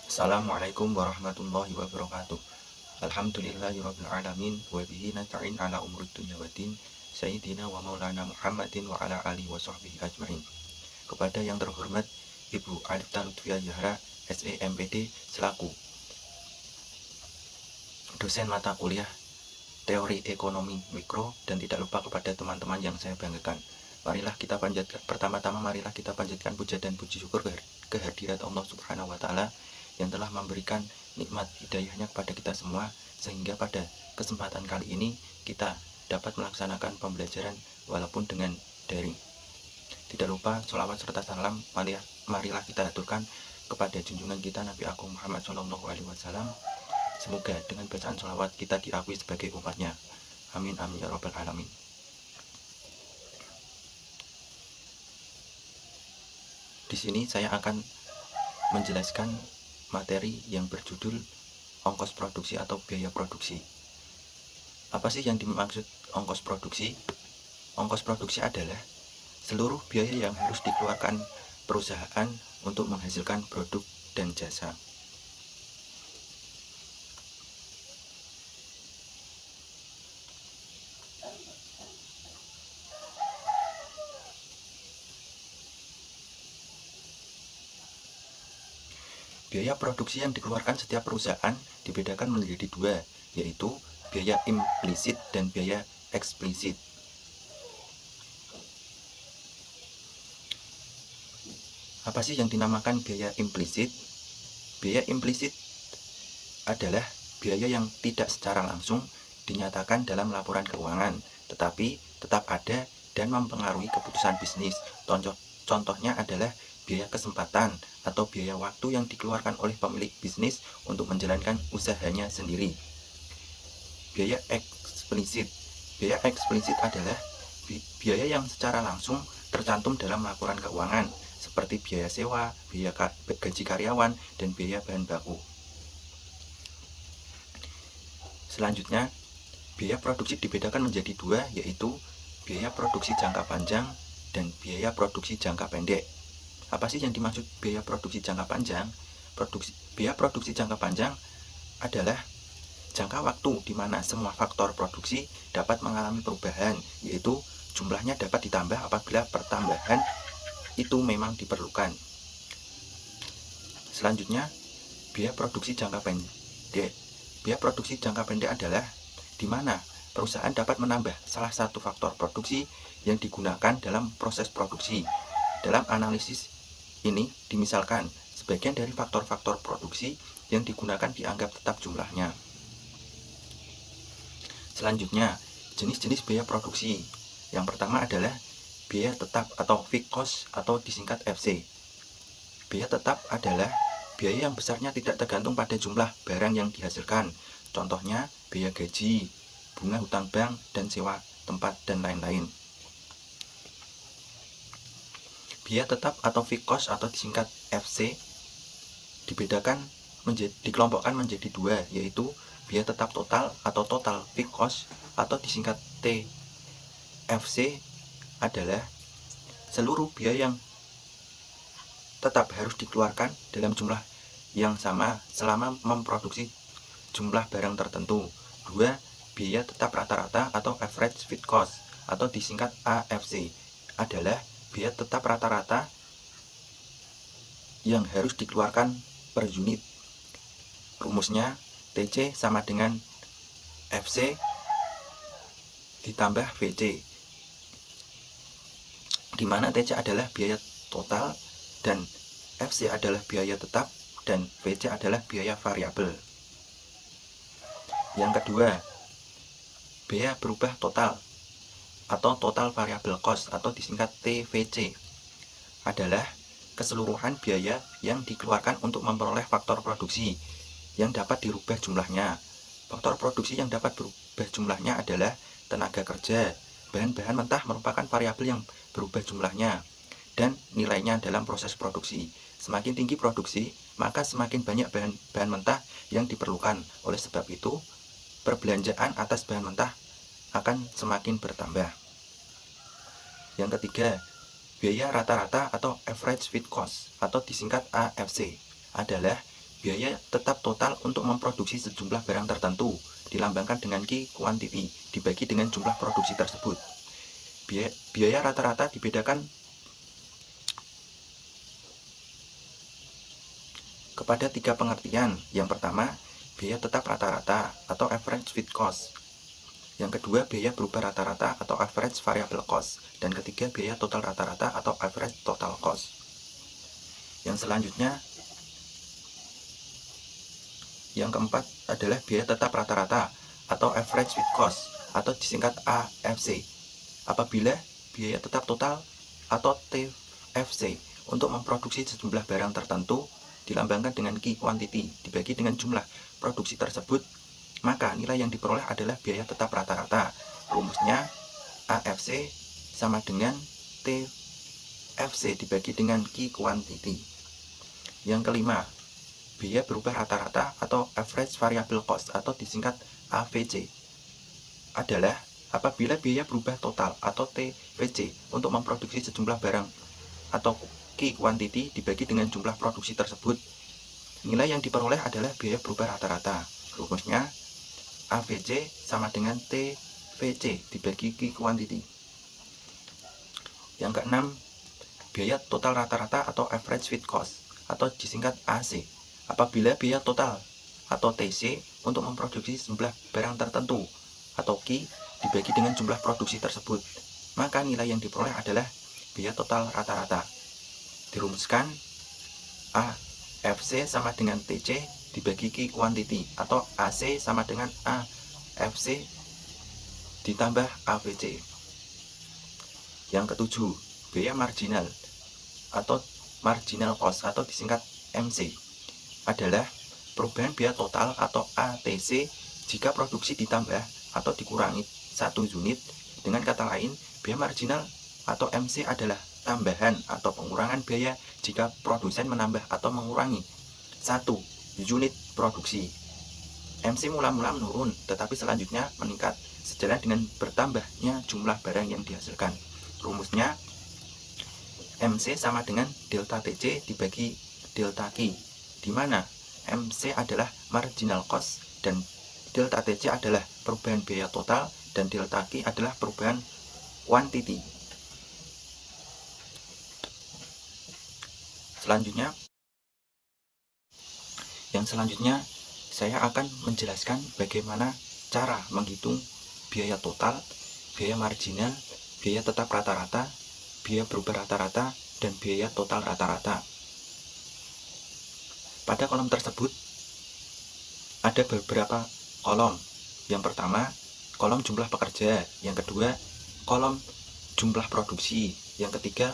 Assalamualaikum warahmatullahi wabarakatuh. Alhamdulillahirabbil alamin wa bihi nasta'in ala umuri dunya waddin. Sayyidina wa maulana Muhammadin wa ala alihi wa sahbihi ajmain. Kepada yang terhormat Ibu Alifta Lutfia Zahra, SEMPD selaku dosen mata kuliah Teori Ekonomi Mikro, dan tidak lupa kepada teman-teman yang saya banggakan. Marilah kita panjatkan, pertama-tama marilah kita panjatkan puja dan puji syukur kehadirat Allah Subhanahu wa taala yang telah memberikan nikmat hidayahnya kepada kita semua, sehingga pada kesempatan kali ini kita dapat melaksanakan pembelajaran walaupun dengan daring. Tidak lupa sholawat serta salam marilah kita aturkan kepada junjungan kita Nabi Agung Muhammad SAW. Semoga dengan bacaan sholawat kita diakui sebagai umatnya. Amin amin ya rabbal alamin. Di sini saya akan menjelaskan materi yang berjudul ongkos produksi atau biaya produksi. Apa sih yang dimaksud ongkos produksi? Ongkos produksi adalah seluruh biaya yang harus dikeluarkan perusahaan untuk menghasilkan produk dan jasa. Biaya produksi yang dikeluarkan setiap perusahaan dibedakan menjadi dua, yaitu biaya implisit dan biaya eksplisit. Apa sih yang dinamakan biaya implisit? Biaya implisit adalah biaya yang tidak secara langsung dinyatakan dalam laporan keuangan, tetapi tetap ada dan mempengaruhi keputusan bisnis. Contohnya adalah biaya kesempatan atau biaya waktu yang dikeluarkan oleh pemilik bisnis untuk menjalankan usahanya sendiri. Biaya eksplisit. Biaya eksplisit adalah biaya yang secara langsung tercantum dalam laporan keuangan, seperti biaya sewa, biaya gaji karyawan, dan biaya bahan baku. Selanjutnya, biaya produksi dibedakan menjadi dua, yaitu biaya produksi jangka panjang dan biaya produksi jangka pendek. Apa sih yang dimaksud biaya produksi jangka panjang? Biaya produksi jangka panjang adalah jangka waktu di mana semua faktor produksi dapat mengalami perubahan, yaitu jumlahnya dapat ditambah apabila pertambahan itu memang diperlukan. Selanjutnya, biaya produksi jangka pendek. Biaya produksi jangka pendek adalah di mana perusahaan dapat menambah salah satu faktor produksi yang digunakan dalam proses produksi. Dalam analisis ini dimisalkan sebagian dari faktor-faktor produksi yang digunakan dianggap tetap jumlahnya. Selanjutnya, jenis-jenis biaya produksi. Yang pertama adalah biaya tetap atau fixed cost atau disingkat FC. Biaya tetap adalah biaya yang besarnya tidak tergantung pada jumlah barang yang dihasilkan. Contohnya biaya gaji, bunga hutang bank, dan sewa tempat, dan lain-lain. Biaya tetap atau fixed cost atau disingkat FC dikelompokkan menjadi dua, yaitu biaya tetap total atau total fixed cost atau disingkat TFC adalah seluruh biaya yang tetap harus dikeluarkan dalam jumlah yang sama selama memproduksi jumlah barang tertentu. Dua, biaya tetap rata-rata atau average fixed cost atau disingkat AFC adalah biaya tetap rata-rata yang harus dikeluarkan per unit. Rumusnya TC sama dengan FC ditambah VC, di mana TC adalah biaya total dan FC adalah biaya tetap dan VC adalah biaya variabel. Yang kedua, biaya berubah total atau total variable cost atau disingkat TVC adalah keseluruhan biaya yang dikeluarkan untuk memperoleh faktor produksi yang dapat dirubah jumlahnya. Faktor produksi yang dapat berubah jumlahnya adalah tenaga kerja. Bahan-bahan mentah merupakan variabel yang berubah jumlahnya dan nilainya dalam proses produksi. Semakin tinggi produksi, maka semakin banyak bahan mentah yang diperlukan. Oleh sebab itu, perbelanjaan atas bahan mentah akan semakin bertambah. Yang ketiga, biaya rata-rata atau average feed cost atau disingkat AFC adalah biaya tetap total untuk memproduksi sejumlah barang tertentu, dilambangkan dengan key quantity, dibagi dengan jumlah produksi tersebut. Biaya rata-rata dibedakan kepada 3 pengertian. Yang pertama, biaya tetap rata-rata atau average feed cost. Yang kedua, biaya berubah rata-rata atau average variable cost. Dan ketiga, biaya total rata-rata atau average total cost. Yang selanjutnya, yang keempat adalah biaya tetap rata-rata atau average feed cost atau disingkat AFC. Apabila biaya tetap total atau TFC untuk memproduksi sejumlah barang tertentu dilambangkan dengan key quantity dibagi dengan jumlah produksi tersebut, maka nilai yang diperoleh adalah biaya tetap rata-rata. Rumusnya AFC sama dengan TFC dibagi dengan key quantity. Yang kelima, biaya berubah rata-rata atau average variable cost atau disingkat AVC adalah apabila biaya berubah total atau TVC untuk memproduksi sejumlah barang atau key quantity dibagi dengan jumlah produksi tersebut, nilai yang diperoleh adalah biaya berubah rata-rata. Rumusnya AVC sama dengan TVC dibagi key quantity. Yang keenam, biaya total rata-rata atau average feed cost atau disingkat AC. Apabila biaya total atau TC untuk memproduksi jumlah barang tertentu atau key dibagi dengan jumlah produksi tersebut, maka nilai yang diperoleh adalah biaya total rata-rata. Dirumuskan AFC sama dengan TC dibagi key quantity atau AC sama dengan AFC ditambah AVC. Yang ketujuh, biaya marginal atau marginal cost atau disingkat MC adalah perubahan biaya total atau ATC jika produksi ditambah atau dikurangi 1 unit. Dengan kata lain, biaya marginal atau MC adalah tambahan atau pengurangan biaya jika produsen menambah atau mengurangi 1 unit produksi. MC mula-mula menurun, tetapi selanjutnya meningkat sejalan dengan bertambahnya jumlah barang yang dihasilkan. Rumusnya MC sama dengan delta TC dibagi delta Q, di mana MC adalah marginal cost dan delta TC adalah perubahan biaya total dan delta Q adalah perubahan quantity. Selanjutnya saya akan menjelaskan bagaimana cara menghitung biaya total, biaya marginal, biaya tetap rata-rata, biaya berubah rata-rata, dan biaya total rata-rata. Pada kolom tersebut ada beberapa kolom. Yang pertama, kolom jumlah pekerja. Yang kedua, kolom jumlah produksi. Yang ketiga,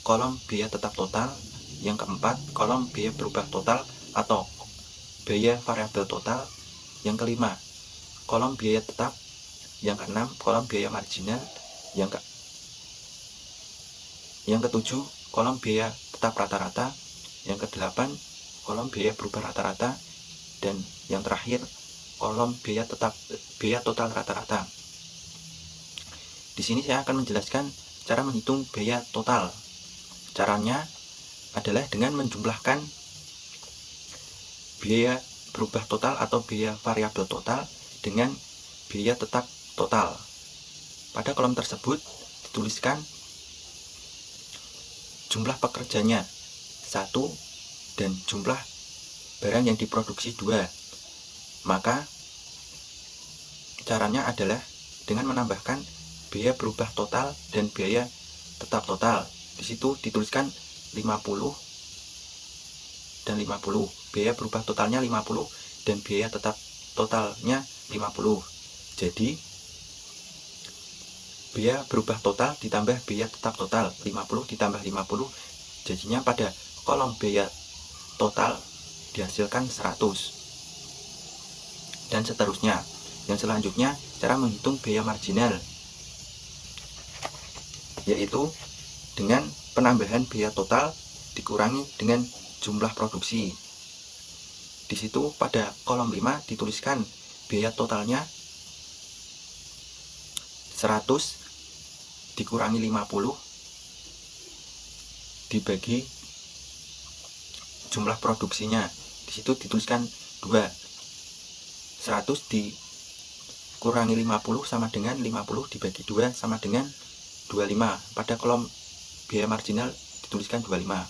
kolom biaya tetap total. Yang keempat, kolom biaya berubah total atau biaya variabel total. Yang kelima, kolom biaya tetap. Yang keenam, kolom biaya marginal. Yang ketujuh, kolom biaya tetap rata-rata. Yang kedelapan, kolom biaya berubah rata-rata. Dan yang terakhir, kolom biaya total rata-rata. Di sini saya akan menjelaskan cara menghitung biaya total. Caranya adalah dengan menjumlahkan biaya berubah total atau biaya variabel total dengan biaya tetap total. Pada kolom tersebut dituliskan jumlah pekerjanya 1 dan jumlah barang yang diproduksi 2. Maka caranya adalah dengan menambahkan biaya berubah total dan biaya tetap total. Di situ dituliskan 50 dan 50. Biaya berubah totalnya 50 dan biaya tetap totalnya 50. Jadi biaya berubah total ditambah biaya tetap total 50 ditambah 50, jadinya pada kolom biaya total dihasilkan 100 dan seterusnya. Yang selanjutnya, cara menghitung biaya marginal, yaitu dengan penambahan biaya total dikurangi dengan jumlah produksi. Di situ pada kolom 5 dituliskan biaya totalnya 100 dikurangi 50 dibagi jumlah produksinya. Di situ dituliskan 2. 100 dikurangi 50 sama dengan 50 dibagi 2 sama dengan 25. Pada kolom biaya marginal dituliskan 25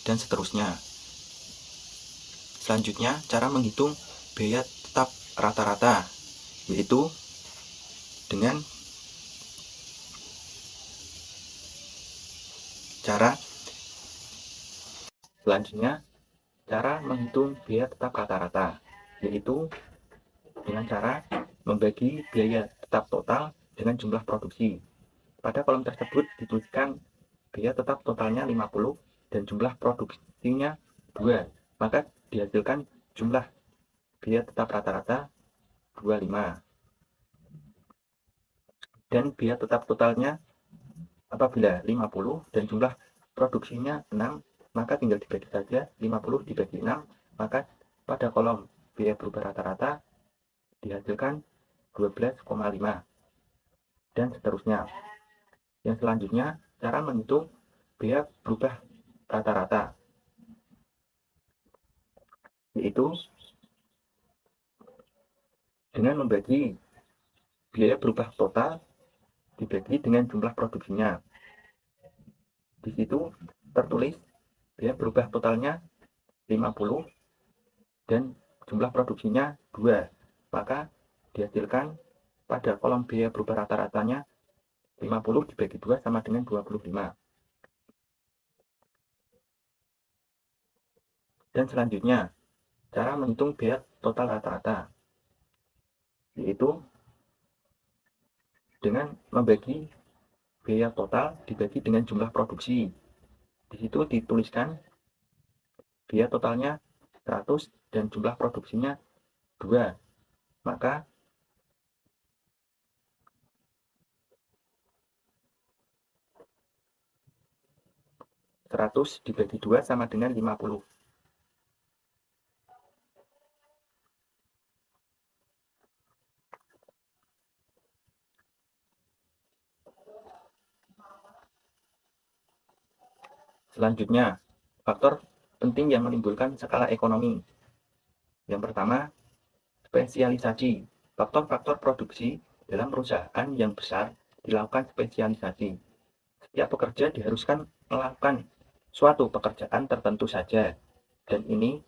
dan seterusnya. Selanjutnya, cara menghitung biaya tetap rata-rata, yaitu dengan cara menghitung biaya tetap rata-rata, yaitu dengan cara membagi biaya tetap total dengan jumlah produksi. Pada kolom tersebut dituliskan biaya tetap totalnya 50 dan jumlah produksinya 2, maka dihasilkan jumlah biaya tetap rata-rata 25. Dan biaya tetap totalnya apabila 50 dan jumlah produksinya 6, maka tinggal dibagi saja 50 dibagi 6, maka pada kolom biaya berubah rata-rata dihasilkan 12,5 dan seterusnya. Yang selanjutnya, cara menghitung biaya berubah rata-rata, yaitu dengan membagi biaya berubah total dibagi dengan jumlah produksinya. Di situ tertulis biaya berubah totalnya 50 dan jumlah produksinya 2, maka dihasilkan pada kolom biaya berubah rata-ratanya 50 dibagi 2 sama dengan 25. Dan selanjutnya, cara menghitung biaya total rata-rata, yaitu dengan membagi biaya total dibagi dengan jumlah produksi. Di situ dituliskan biaya totalnya 100 dan jumlah produksinya 2, maka dibagi 2 sama dengan 50. Selanjutnya, faktor penting yang menimbulkan skala ekonomi. Yang pertama, spesialisasi. Faktor-faktor produksi dalam perusahaan yang besar dilakukan spesialisasi. Setiap pekerja diharuskan melakukan suatu pekerjaan tertentu saja, dan ini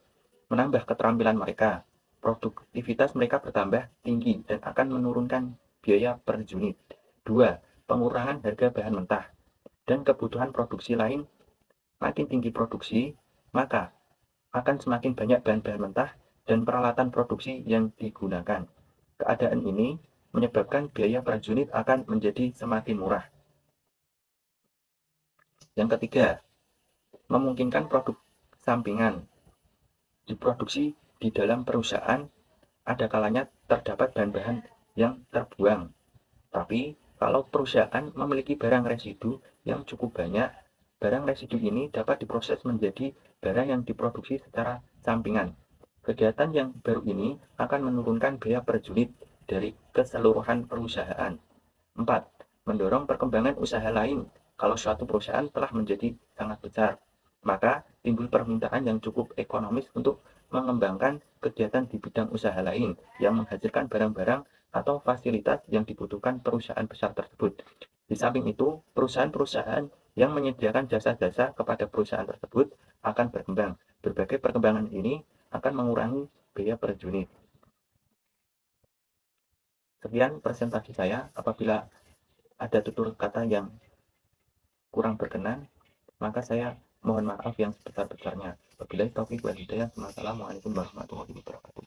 menambah keterampilan mereka. Produktivitas mereka bertambah tinggi dan akan menurunkan biaya per unit. 2. Pengurangan harga bahan mentah dan kebutuhan produksi lain. Makin tinggi produksi, maka akan semakin banyak bahan-bahan mentah dan peralatan produksi yang digunakan. Keadaan ini menyebabkan biaya per unit akan menjadi semakin murah. Yang ketiga, memungkinkan produk sampingan. Diproduksi di dalam perusahaan, ada kalanya terdapat bahan-bahan yang terbuang. Tapi kalau perusahaan memiliki barang residu yang cukup banyak, barang residu ini dapat diproses menjadi barang yang diproduksi secara sampingan. Kegiatan yang baru ini akan menurunkan biaya per unit dari keseluruhan perusahaan. 4. Mendorong perkembangan usaha lain. Kalau suatu perusahaan telah menjadi sangat besar, maka timbul permintaan yang cukup ekonomis untuk mengembangkan kegiatan di bidang usaha lain yang menghasilkan barang-barang atau fasilitas yang dibutuhkan perusahaan besar tersebut. Di samping itu, perusahaan-perusahaan yang menyediakan jasa-jasa kepada perusahaan tersebut akan berkembang. Berbagai perkembangan ini akan mengurangi biaya per unit. Sekian presentasi saya. Apabila ada tutur kata yang kurang berkenan, maka saya mohon maaf yang sebesar-besarnya. Wabillahi taufiq wal hidayah. Wassalamualaikum warahmatullahi wabarakatuh.